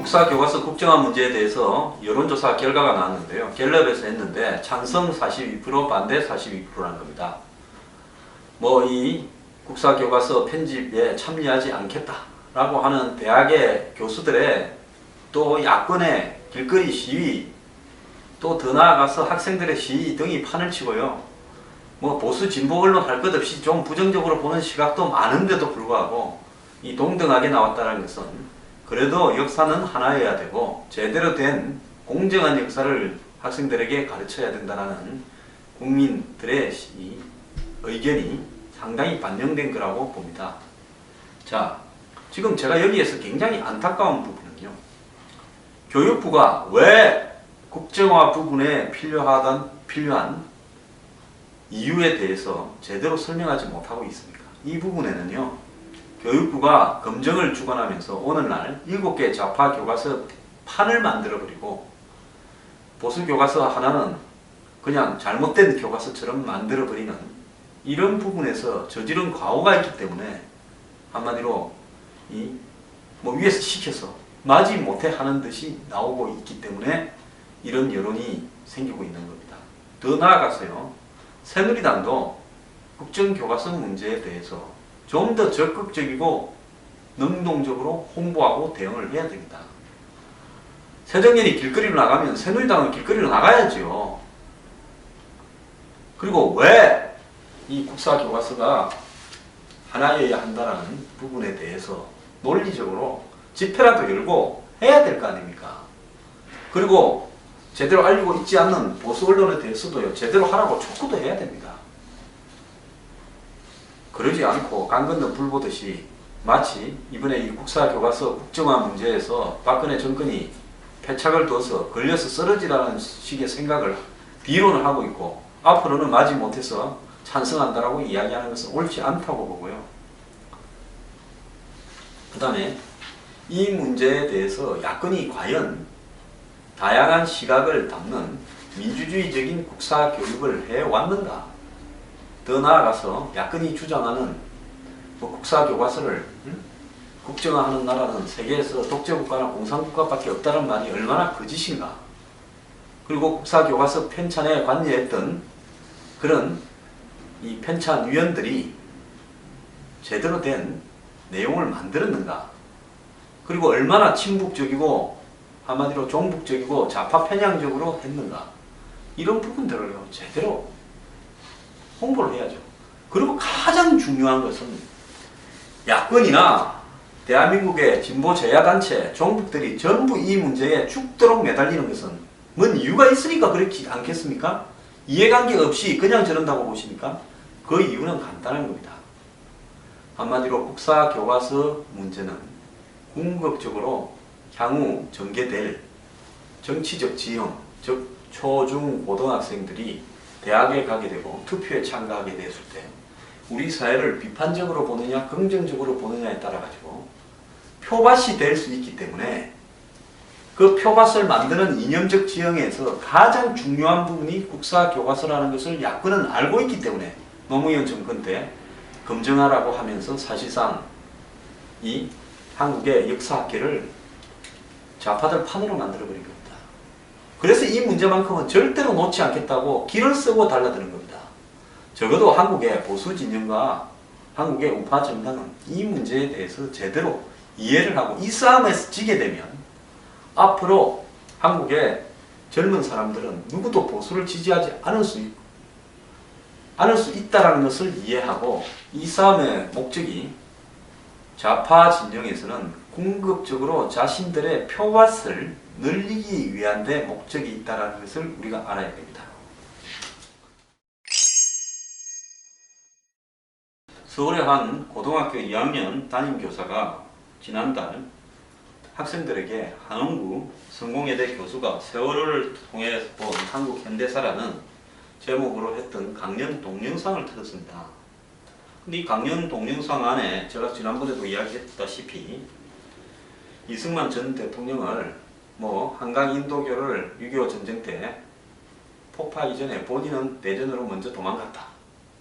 국사교과서 국정화 문제에 대해서 여론조사 결과가 나왔는데요. 갤럽에서 했는데 찬성 42%, 반대 42%라는 겁니다. 뭐 이 국사교과서 편집에 참여하지 않겠다라고 하는 대학의 교수들의 또 야권의 길거리 시위, 또 더 나아가서 학생들의 시위 등이 판을 치고요. 뭐 보수 진보 언론 할 것 없이 좀 부정적으로 보는 시각도 많은데도 불구하고 이 동등하게 나왔다는 것은 그래도 역사는 하나여야 되고 제대로 된 공정한 역사를 학생들에게 가르쳐야 된다는 국민들의 이 의견이 상당히 반영된 거라고 봅니다. 자, 지금 제가 여기에서 굉장히 안타까운 부분은요. 교육부가 왜 국정화 부분에 필요한 이유에 대해서 제대로 설명하지 못하고 있습니까? 이 부분에는요. 교육부가 검증을 주관하면서 오늘날 7개 좌파 교과서 판을 만들어버리고 보수 교과서 하나는 그냥 잘못된 교과서처럼 만들어버리는 이런 부분에서 저지른 과오가 있기 때문에 한마디로 뭐 위에서 시켜서 마지 못해 하는 듯이 나오고 있기 때문에 이런 여론이 생기고 있는 겁니다. 더 나아가서요. 새누리당도 국정교과서 문제에 대해서 좀 더 적극적이고 능동적으로 홍보하고 대응을 해야 됩니다. 새정년이 길거리로 나가면 새누리당은 길거리로 나가야죠. 그리고 왜 이 국사교과서가 하나여야 한다는 부분에 대해서 논리적으로 집회라도 열고 해야 될 거 아닙니까? 그리고 제대로 알리고 있지 않는 보수 언론에 대해서도요, 제대로 하라고 촉구도 해야 됩니다. 그러지 않고 강 건너 불 보듯이 마치 이번에 이 국사교과서 국정화 문제에서 박근혜 정권이 패착을 둬서 걸려서 쓰러지라는 식의 생각을 비론을 하고 있고 앞으로는 마지 못해서 찬성한다라고 이야기하는 것은 옳지 않다고 보고요. 그 다음에 이 문제에 대해서 야권이 과연 다양한 시각을 담는 민주주의적인 국사교육을 해왔는가? 더 나아가서 야권이 주장하는 국사교과서를 국정화하는 나라는 세계에서 독재국가나 공산국가밖에 없다는 말이 얼마나 거짓인가? 그리고 국사교과서 편찬에 관여했던 그런 이 편찬 위원들이 제대로 된 내용을 만들었는가? 그리고 얼마나 친북적이고 한마디로 종북적이고 좌파 편향적으로 했는가? 이런 부분들을요, 제대로 홍보를 해야죠. 그리고 가장 중요한 것은 야권이나 대한민국의 진보 제야단체, 종북들이 전부 이 문제에 죽도록 매달리는 것은 뭔 이유가 있으니까 그렇지 않겠습니까? 이해관계 없이 그냥 저런다고 보십니까? 그 이유는 간단한 겁니다. 한마디로 국사교과서 문제는 궁극적으로 향후 전개될 정치적 지형, 즉 초중 고등학생들이 대학에 가게 되고 투표에 참가하게 됐을 때 우리 사회를 비판적으로 보느냐 긍정적으로 보느냐에 따라 가지고 표밭이 될 수 있기 때문에 그 표밭을 만드는 이념적 지형에서 가장 중요한 부분이 국사교과서라는 것을 야권은 알고 있기 때문에 노무현 정권 때 검증하라고 하면서 사실상 이 한국의 역사학계를 좌파들 판으로 만들어버린 겁니다. 그래서 이 문제만큼은 절대로 놓지 않겠다고 길을 쓰고 달라드는 겁니다. 적어도 한국의 보수 진영과 한국의 우파 정당은 이 문제에 대해서 제대로 이해를 하고 이 싸움에서 지게 되면 앞으로 한국의 젊은 사람들은 누구도 보수를 지지하지 않을 수 있다는 것을 이해하고 이 싸움의 목적이 좌파 진영에서는 궁극적으로 자신들의 표밭을 늘리기 위한 데 목적이 있다는 것을 우리가 알아야 됩니다. 서울의 한 고등학교 2학년 담임교사가 지난달 학생들에게 한원구 성공회대 교수가 세월호를 통해 본 한국 현대사라는 제목으로 했던 강연 동영상을 틀었습니다. 근데 이 강연 동영상 안에 제가 지난번에도 이야기했다시피 이승만 전 대통령을 한강 인도교를 6.25 전쟁 때 폭파 이전에 본인은 대전으로 먼저 도망갔다.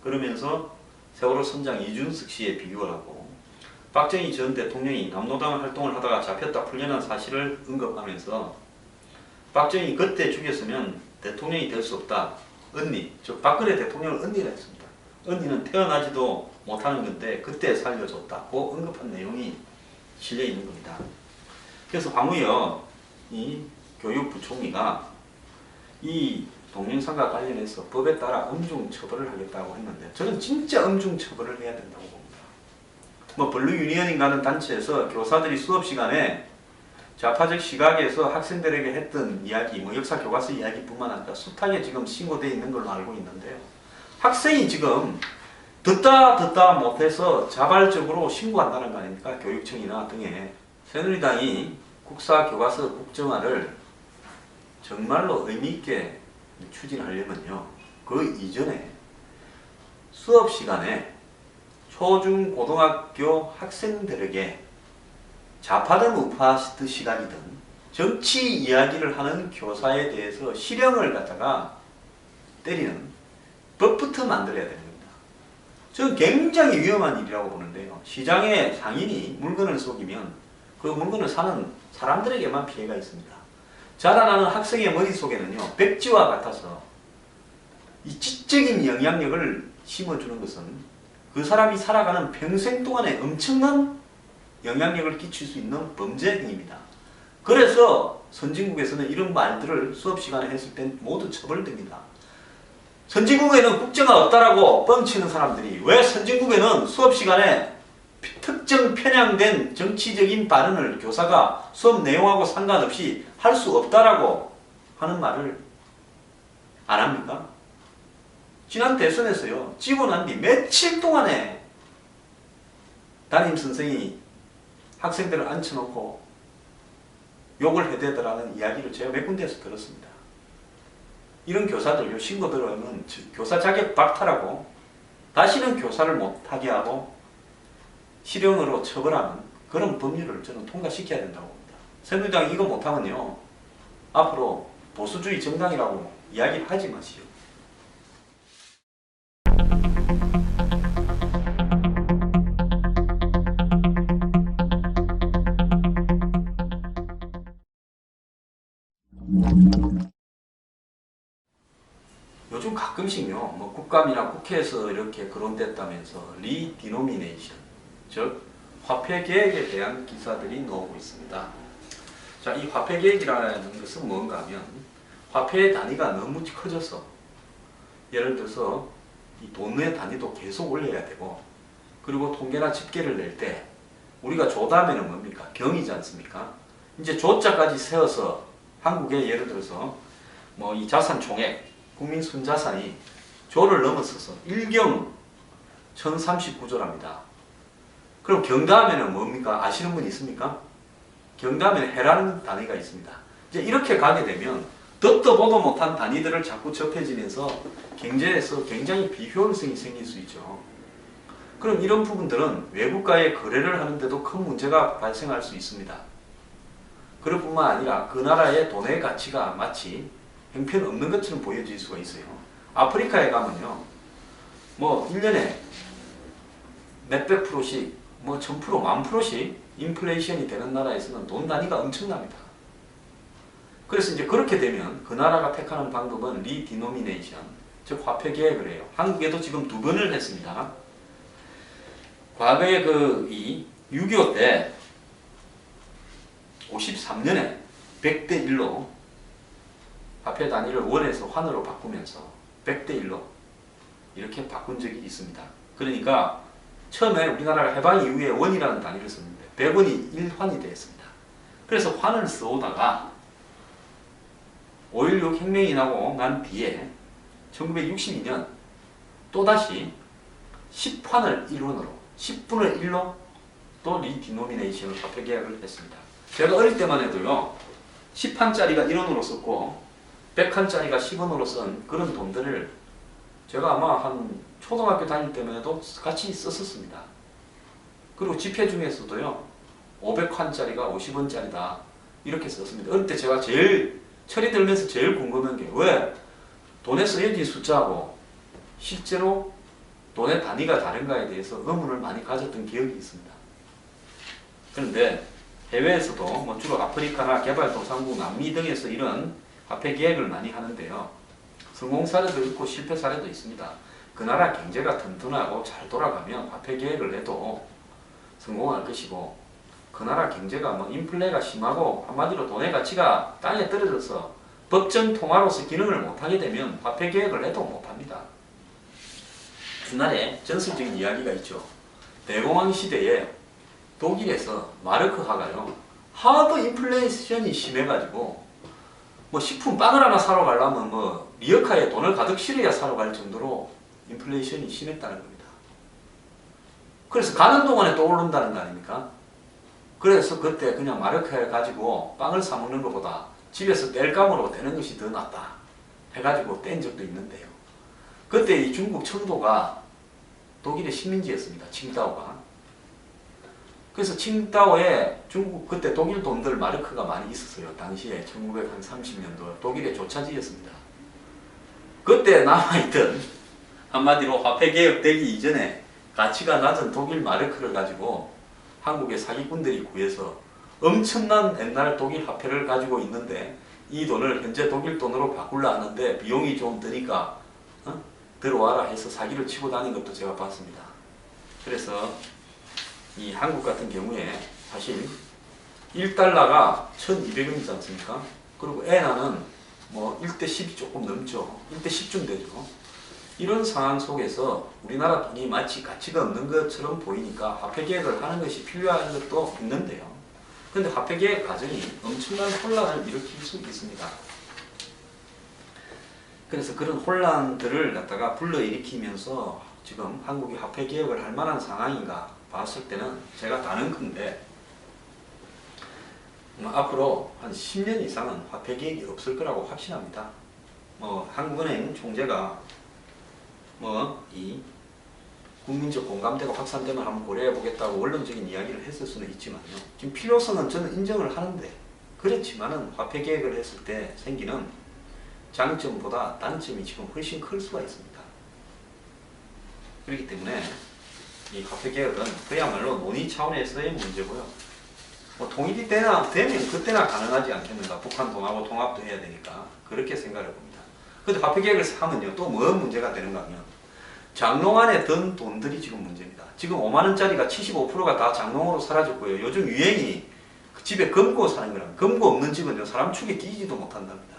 그러면서 세월호 선장 이준석 씨에 비유를 하고 박정희 전 대통령이 남노당 활동을 하다가 잡혔다 풀려난 사실을 언급하면서 박정희 그때 죽였으면 대통령이 될 수 없다. 언니, 즉 박근혜 대통령을 언니라 했습니다. 언니는 태어나지도 못하는 건데 그때 살려줬다고 언급한 내용이 실려 있는 겁니다. 그래서 황우여 이 교육부총리가 이 동영상과 관련해서 법에 따라 엄중 처벌을 하겠다고 했는데 저는 진짜 엄중 처벌을 해야 된다고 봅니다. 뭐 블루유니언인가는 단체에서 교사들이 수업 시간에 좌파적 시각에서 학생들에게 했던 이야기, 뭐 역사 교과서 이야기뿐만 아니라 숱하게 지금 신고되어 있는 걸로 알고 있는데요. 학생이 지금 듣다 못해서 자발적으로 신고한다는 거 아닙니까? 교육청이나 등에. 새누리당이 국사교과서 국정화를 정말로 의미있게 추진하려면요. 그 이전에 수업 시간에 초중 고등학교 학생들에게 좌파든 우파시트 시간이든 정치 이야기를 하는 교사에 대해서 실형을 갖다가 때리는 법부터 만들어야 됩니다. 저는 굉장히 위험한 일이라고 보는데요. 시장의 상인이 물건을 속이면 그 물건을 사는 사람들에게만 피해가 있습니다. 자라나는 학생의 머릿속에는요, 백지와 같아서 이 지적인 영향력을 심어주는 것은 그 사람이 살아가는 평생 동안에 엄청난 영향력을 끼칠 수 있는 범죄 행위입니다. 그래서 선진국에서는 이런 말들을 수업 시간에 했을 땐 모두 처벌됩니다. 선진국에는 국정화 없다라고 뻥치는 사람들이 왜 선진국에는 수업 시간에 특정 편향된 정치적인 발언을 교사가 수업 내용하고 상관없이 할 수 없다라고 하는 말을 안 합니까? 지난 대선에서요, 지고 난 뒤 며칠 동안에 담임 선생이 학생들을 앉혀놓고 욕을 해대더라는 이야기를 제가 몇 군데에서 들었습니다. 이런 교사들요, 신고 들어오면 교사 자격 박탈하고 다시는 교사를 못하게 하고 실형으로 처벌하는 그런 법률을 저는 통과시켜야 된다고 봅니다. 새누리당이 이거 못하면요, 앞으로 보수주의 정당이라고 이야기하지 마시오. 요즘 가끔씩요, 뭐 국감이나 국회에서 이렇게 거론됐다면서 리디노미네이션, 즉 화폐 계획에 대한 기사들이 나오고 있습니다. 자, 이 화폐 계획이라는 것은 뭔가 하면 화폐의 단위가 너무 커져서 예를 들어서 이 돈의 단위도 계속 올려야 되고, 그리고 통계나 집계를 낼 때 우리가 조 다음에는 뭡니까? 경이지 않습니까? 이제 조자까지 세워서 한국에 예를 들어서 뭐 이 자산 총액, 국민 순자산이 조를 넘어서서 1경 1039조랍니다. 그럼 경 다음에는 뭡니까? 아시는 분 있습니까? 경 다음에는 해라는 단위가 있습니다. 이제 이렇게 가게 되면 듣도 보도 못한 단위들을 자꾸 접해지면서 경제에서 굉장히 비효율성이 생길 수 있죠. 그럼 이런 부분들은 외국과의 거래를 하는데도 큰 문제가 발생할 수 있습니다. 그럴 뿐만 아니라 그 나라의 돈의 가치가 마치 형편없는 것처럼 보여질 수가 있어요. 아프리카에 가면요, 뭐 1년에 몇백 프로씩, 뭐 1000%, 10,000%씩 인플레이션이 되는 나라에서는 돈 단위가 엄청납니다. 그래서 이제 그렇게 되면 그 나라가 택하는 방법은 리디노미네이션, 즉 화폐 계획을 해요. 한국에도 지금 2번을 했습니다. 과거에 이 6.25 때 53년에 100대 1로 화폐 단위를 원에서 환으로 바꾸면서 100대 1로 이렇게 바꾼 적이 있습니다. 그러니까 처음에 우리나라가 해방 이후에 원이라는 단위를 썼는데 100원이 1환이 되었습니다. 그래서 환을 써오다가 5.16 혁명이 나고 난 뒤에 1962년 또다시 10환을 1원으로, 10분의 1로 또 리디노미네이션을 화폐 계약을 했습니다. 제가 어릴 때만 해도요, 10환짜리가 1원으로 썼고 100환짜리가 10원으로 쓴 그런 돈들을 제가 아마 한 초등학교 다닐 때만 해도 같이 썼었습니다. 그리고 지폐 중에서도요, 500환짜리가 50원짜리다 이렇게 썼습니다. 어릴 때 제가 제일 철이 들면서 제일 궁금한 게 왜 돈에 쓰여진 숫자하고 실제로 돈의 단위가 다른가에 대해서 의문을 많이 가졌던 기억이 있습니다. 그런데 해외에서도 뭐 주로 아프리카나 개발도상국, 남미 등에서 이런 화폐 계획을 많이 하는데요. 성공 사례도 있고 실패 사례도 있습니다. 그 나라 경제가 튼튼하고 잘 돌아가면 화폐 계획을 해도 성공할 것이고, 그 나라 경제가 뭐 인플레가 심하고 한마디로 돈의 가치가 땅에 떨어져서 법정 통화로서 기능을 못하게 되면 화폐 계획을 해도 못합니다. 옛날에 전설적인 이야기가 있죠. 대공황 시대에 독일에서 마르크화가요, 하도 인플레이션이 심해가지고 뭐 식품 빵을 하나 사러 가려면 뭐 리어카에 돈을 가득 실어야 사러 갈 정도로 인플레이션이 심했다는 겁니다. 그래서 가는 동안에 또 오른다는 거 아닙니까? 그래서 그때 그냥 마르크에 가지고 빵을 사 먹는 것보다 집에서 땔감으로 되는 것이 더 낫다 해가지고 뗀 적도 있는데요. 그때 이 중국 청도가 독일의 식민지였습니다. 칭다오가. 그래서 칭다오에 중국, 그때 독일 돈들 마르크가 많이 있었어요. 당시에 1930년도 독일의 조차지였습니다. 그때 남아있던, 한마디로 화폐 개혁되기 이전에 가치가 낮은 독일 마르크를 가지고 한국의 사기꾼들이 구해서 엄청난 옛날 독일 화폐를 가지고 있는데, 이 돈을 현재 독일 돈으로 바꾸려 하는데 비용이 좀 드니까 들어와라 해서 사기를 치고 다닌 것도 제가 봤습니다. 그래서 이 한국 같은 경우에 사실 1달러가 1200원이지 않습니까? 그리고 엔화는 뭐 1대 10이 조금 넘죠. 1대 10쯤 되죠. 이런 상황 속에서 우리나라 돈이 마치 가치가 없는 것처럼 보이니까 화폐 개혁을 하는 것이 필요한 것도 있는데요. 그런데 화폐 개혁 과정이 엄청난 혼란을 일으킬 수 있습니다. 그래서 그런 혼란들을 갖다가 불러일으키면서 지금 한국이 화폐 개혁을 할 만한 상황인가 봤을 때는 제가 단언컨대 앞으로 한 10년 이상은 화폐 개혁이 없을 거라고 확신합니다. 한국은행 총재가 이 국민적 공감대가 확산되면 한번 고려해 보겠다고 원론적인 이야기를 했을 수는 있지만요. 지금 필요성은 저는 인정을 하는데, 그렇지만은 화폐 개혁을 했을 때 생기는 장점보다 단점이 지금 훨씬 클 수가 있습니다. 그렇기 때문에 이 화폐 개혁은 그야말로 논의 차원에서의 문제고요. 통일이 되면 그때나 가능하지 않겠는가. 북한 돈하고 통합도 해야 되니까 그렇게 생각을 봅니다. 그런데 화폐 개혁을 하면요, 또 뭐 문제가 되는가 하면 장롱 안에 든 돈들이 지금 문제입니다. 지금 5만원짜리가 75%가 다 장롱으로 사라졌고요. 요즘 유행이 집에 금고 사는 거랍니다. 금고 없는 집은 사람 축에 끼지도 못한답니다.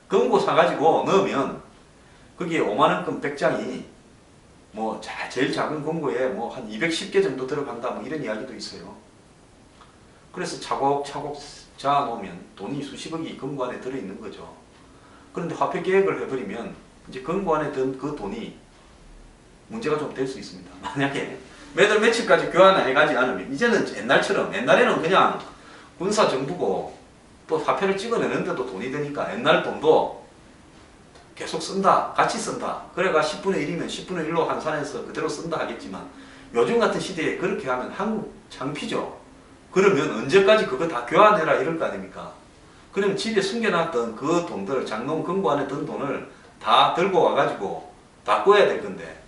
금고 사가지고 넣으면 거기에 5만원권 100장이 제일 작은 금고에 한 210개 정도 들어간다 이런 이야기도 있어요. 그래서 차곡차곡 쌓아놓으면 돈이 수십억이 금고 안에 들어있는 거죠. 그런데 화폐 개혁을 해버리면 이제 금고 안에 든 그 돈이 문제가 좀 될 수 있습니다. 만약에 매달 며칠까지 교환을 해가지 않으면, 이제는 옛날에는 그냥 군사 정부고 또 화폐를 찍어내는데도 돈이 되니까 옛날 돈도 계속 쓴다, 같이 쓴다. 그래가 10분의 1이면 10분의 1로 환산해서 그대로 쓴다 하겠지만, 요즘 같은 시대에 그렇게 하면 한국 창피죠. 그러면 언제까지 그거 다 교환해라 이럴 거 아닙니까? 그러면 집에 숨겨놨던 그 돈들, 장롱 금고 안에 든 돈을 다 들고 와가지고 바꿔야 될 건데,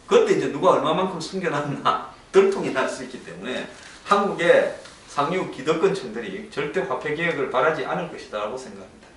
그때 이제 누가 얼마만큼 숨겨놨나 들통이 날 수 있기 때문에 한국의 상류 기득권층들이 절대 화폐 개혁을 바라지 않을 것이다 라고 생각합니다.